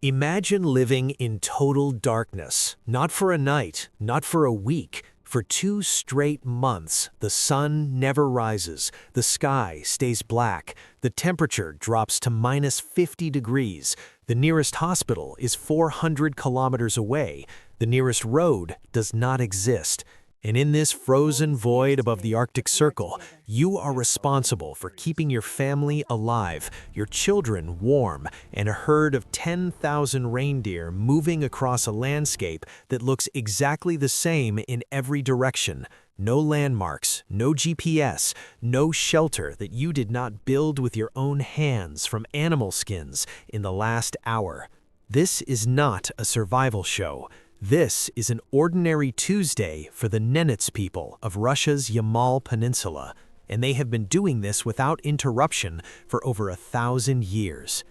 Imagine living in total darkness, not for a night, not for a week. For 2 straight months, the sun never rises, the sky stays black, the temperature drops to -50 degrees, the nearest hospital is 400 kilometers away, the nearest road does not exist. And in this frozen void above the Arctic Circle, you are responsible for keeping your family alive, your children warm, and a herd of 10,000 reindeer moving across a landscape that looks exactly the same in every direction. No landmarks, no GPS, no shelter that you did not build with your own hands from animal skins in the last hour. This is not a survival show. This is an ordinary Tuesday for the Nenets people of Russia's Yamal Peninsula, and they have been doing this without interruption for over 1,000 years.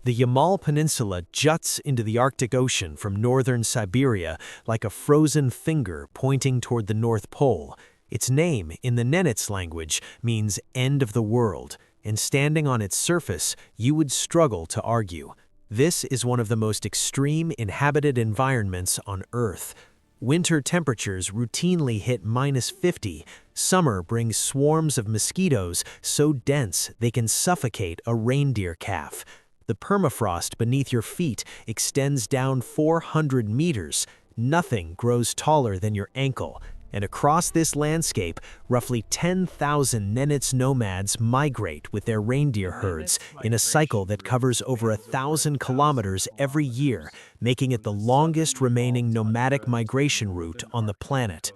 The Yamal Peninsula juts into the Arctic Ocean from northern Siberia like a frozen finger pointing toward the North Pole. Its name, in the Nenets language, means end of the world, and standing on its surface, you would struggle to argue. This is one of the most extreme inhabited environments on Earth. Winter temperatures routinely hit -50. Summer brings swarms of mosquitoes so dense they can suffocate a reindeer calf. The permafrost beneath your feet extends down 400 meters. Nothing grows taller than your ankle. And across this landscape, roughly 10,000 Nenets nomads migrate with their reindeer herds in a cycle that covers over 1,000 kilometers every year, making it the longest remaining nomadic migration route on the planet.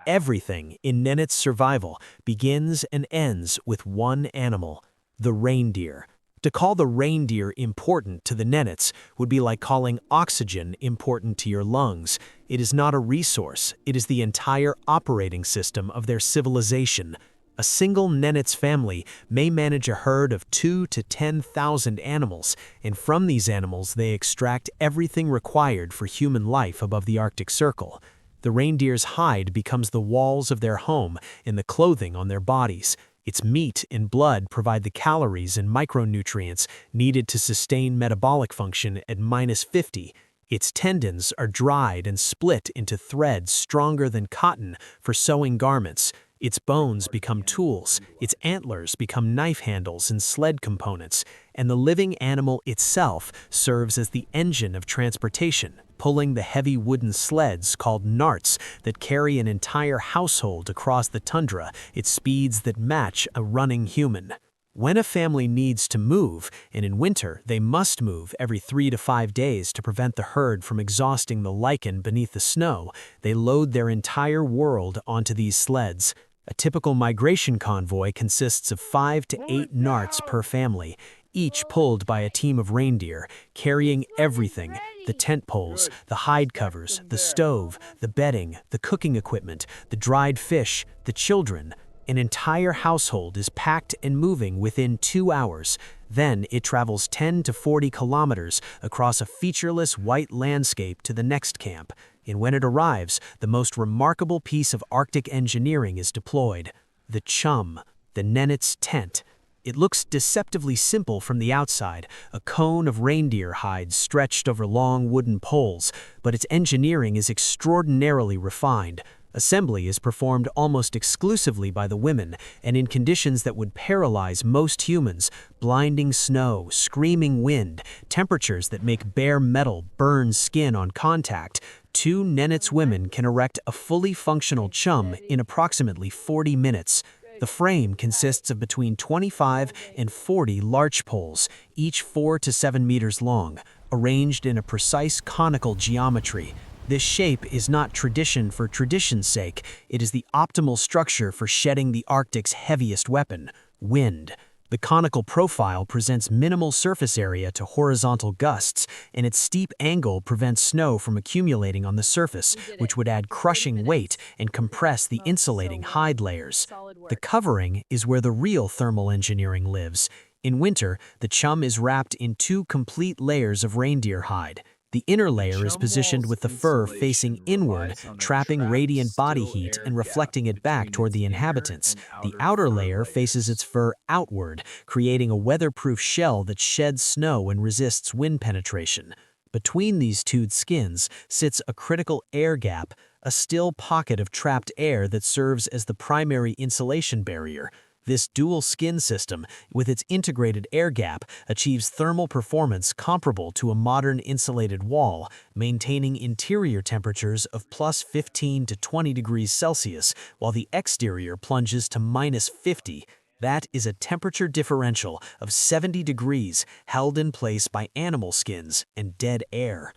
Everything in Nenets survival begins and ends with one animal, the reindeer. To call the reindeer important to the Nenets would be like calling oxygen important to your lungs. It is not a resource, it is the entire operating system of their civilization. A single Nenets family may manage a herd of 2,000 to 10,000 animals, and from these animals they extract everything required for human life above the Arctic Circle. The reindeer's hide becomes the walls of their home and the clothing on their bodies. Its meat and blood provide the calories and micronutrients needed to sustain metabolic function at -50. Its tendons are dried and split into threads stronger than cotton for sewing garments. Its bones become tools, its antlers become knife handles and sled components, and the living animal itself serves as the engine of transportation, pulling the heavy wooden sleds called narts that carry an entire household across the tundra at speeds that match a running human. When a family needs to move, and in winter they must move every 3 to 5 days to prevent the herd from exhausting the lichen beneath the snow, they load their entire world onto these sleds. A typical migration convoy consists of 5 to 8 narts per family, each pulled by a team of reindeer, carrying everything: the tent poles, the hide covers, the stove, the bedding, the cooking equipment, the dried fish, the children. An entire household is packed and moving within 2 hours. Then it travels 10 to 40 kilometers across a featureless white landscape to the next camp. And when it arrives, the most remarkable piece of Arctic engineering is deployed: the chum, the Nenets tent. It looks deceptively simple from the outside, a cone of reindeer hides stretched over long wooden poles, but its engineering is extraordinarily refined. Assembly is performed almost exclusively by the women, and in conditions that would paralyze most humans: blinding snow, screaming wind, temperatures that make bare metal burn skin on contact. 2 Nenets women can erect a fully functional chum in approximately 40 minutes. The frame consists of between 25 and 40 larch poles, each 4 to 7 meters long, arranged in a precise conical geometry. This shape is not tradition for tradition's sake. It is the optimal structure for shedding the Arctic's heaviest weapon: wind. The conical profile presents minimal surface area to horizontal gusts, and its steep angle prevents snow from accumulating on the surface, which would add crushing weight and compress the insulating hide layers. The covering is where the real thermal engineering lives. In winter, the chum is wrapped in 2 complete layers of reindeer hide. The inner layer is positioned with the fur facing inward, trapping radiant body heat and reflecting it back toward the inhabitants. The outer layer faces its fur outward, creating a weatherproof shell that sheds snow and resists wind penetration. Between these two skins sits a critical air gap, a still pocket of trapped air that serves as the primary insulation barrier. This dual skin system, with its integrated air gap, achieves thermal performance comparable to a modern insulated wall, maintaining interior temperatures of +15 to 20 degrees Celsius, while the exterior plunges to -50. That is a temperature differential of 70 degrees held in place by animal skins and dead air.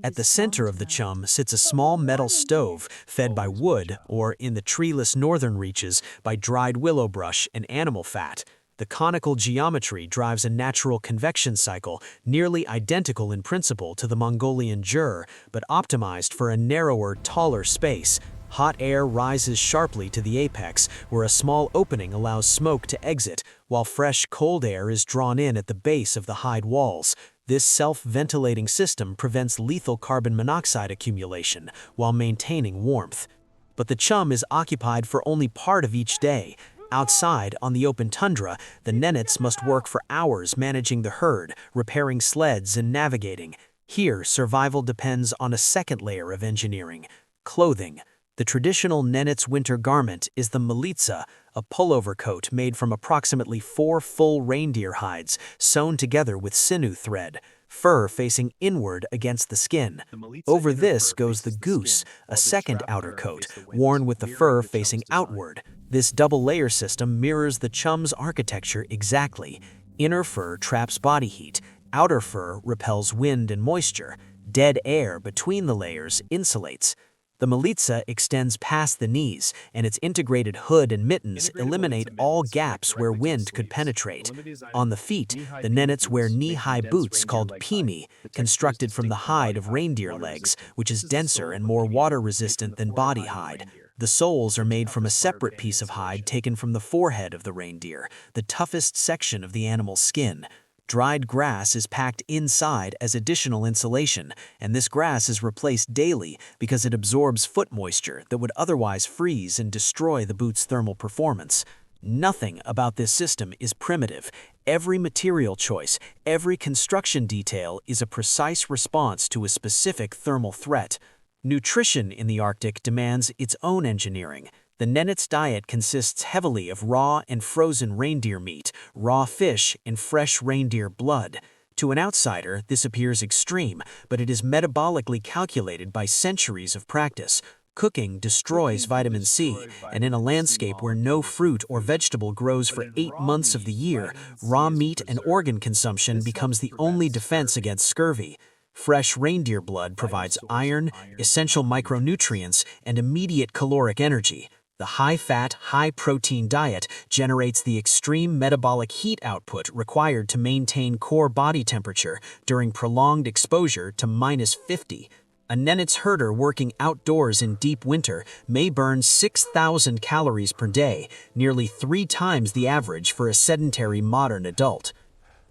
At the center of the chum sits a small metal stove fed by wood or, in the treeless northern reaches, by dried willow brush and animal fat. The conical geometry drives a natural convection cycle nearly identical in principle to the Mongolian jur, but optimized for a narrower, taller space. Hot air rises sharply to the apex, where a small opening allows smoke to exit, while fresh, cold air is drawn in at the base of the hide walls. This self-ventilating system prevents lethal carbon monoxide accumulation while maintaining warmth. But the chum is occupied for only part of each day. Outside, on the open tundra, the Nenets must work for hours managing the herd, repairing sleds, and navigating. Here, survival depends on a second layer of engineering: clothing. The traditional Nenets winter garment is the militsa, a pullover coat made from approximately 4 full reindeer hides sewn together with sinew thread, fur facing inward against the skin. Over this goes the goose, a second outer coat, worn with the fur facing outward. This double-layer system mirrors the chum's architecture exactly. Inner fur traps body heat, outer fur repels wind and moisture. Dead air between the layers insulates. The militsa extends past the knees, and its integrated hood and mittens eliminate all gaps where wind could penetrate. On the feet, the Nenets wear knee-high boots called pimi, constructed from the hide of reindeer legs, which is denser and more water-resistant than body hide. The soles are made from a separate piece of hide taken from the forehead of the reindeer, the toughest section of the animal's skin. Dried grass is packed inside as additional insulation, and this grass is replaced daily because it absorbs foot moisture that would otherwise freeze and destroy the boot's thermal performance. Nothing about this system is primitive. Every material choice, every construction detail is a precise response to a specific thermal threat. Nutrition in the Arctic demands its own engineering. The Nenets' diet consists heavily of raw and frozen reindeer meat, raw fish, and fresh reindeer blood. To an outsider, this appears extreme, but it is metabolically calculated by centuries of practice. Cooking destroys vitamin C, and in a landscape where no fruit or vegetable grows for 8 months of the year, raw meat and organ consumption becomes the only defense against scurvy. Fresh reindeer blood provides iron, essential micronutrients, and immediate caloric energy. The high-fat, high-protein diet generates the extreme metabolic heat output required to maintain core body temperature during prolonged exposure to -50. A Nenets herder working outdoors in deep winter may burn 6,000 calories per day, nearly 3 times the average for a sedentary modern adult.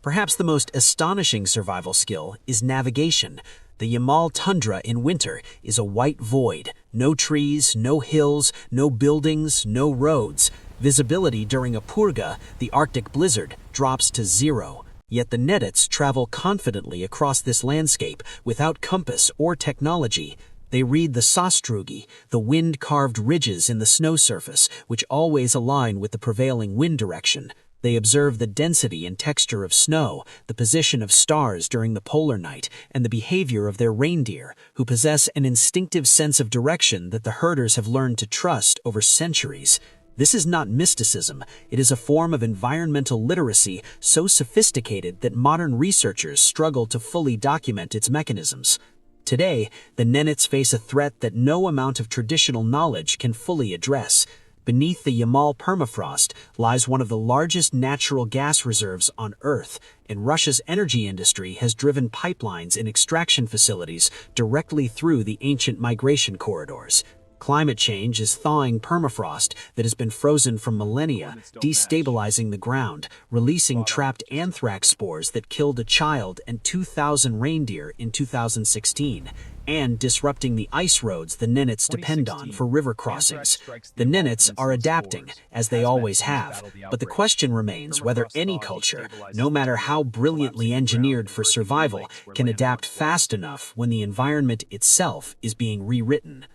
Perhaps the most astonishing survival skill is navigation. The Yamal tundra in winter is a white void. No trees, no hills, no buildings, no roads. Visibility during a purga, the Arctic blizzard, drops to 0. Yet the Nenets travel confidently across this landscape without compass or technology. They read the sastrugi, the wind-carved ridges in the snow surface, which always align with the prevailing wind direction. They observe the density and texture of snow, the position of stars during the polar night, and the behavior of their reindeer, who possess an instinctive sense of direction that the herders have learned to trust over centuries. This is not mysticism. It is a form of environmental literacy so sophisticated that modern researchers struggle to fully document its mechanisms. Today, the Nenets face a threat that no amount of traditional knowledge can fully address. Beneath the Yamal permafrost lies one of the largest natural gas reserves on Earth, and Russia's energy industry has driven pipelines and extraction facilities directly through the ancient migration corridors. Climate change is thawing permafrost that has been frozen for millennia, destabilizing the ground, releasing trapped anthrax spores that killed a child and 2,000 reindeer in 2016, and disrupting the ice roads the Nenets depend on for river crossings. The Nenets are adapting, as they always have, but the question remains whether any culture, no matter how brilliantly engineered for survival, can adapt fast enough when the environment itself is being rewritten.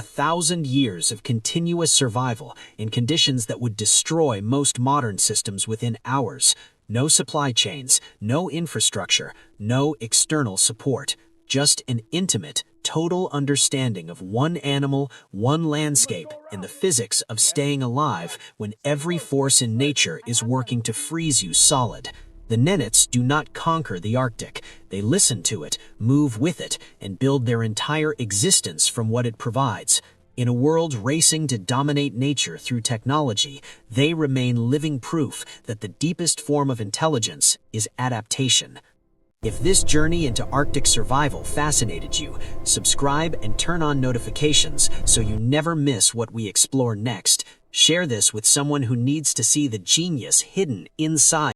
1,000 years of continuous survival in conditions that would destroy most modern systems within hours. No supply chains, no infrastructure, no external support. Just an intimate, total understanding of one animal, one landscape, and the physics of staying alive when every force in nature is working to freeze you solid. The Nenets do not conquer the Arctic. They listen to it, move with it, and build their entire existence from what it provides. In a world racing to dominate nature through technology, they remain living proof that the deepest form of intelligence is adaptation. If this journey into Arctic survival fascinated you, subscribe and turn on notifications so you never miss what we explore next. Share this with someone who needs to see the genius hidden inside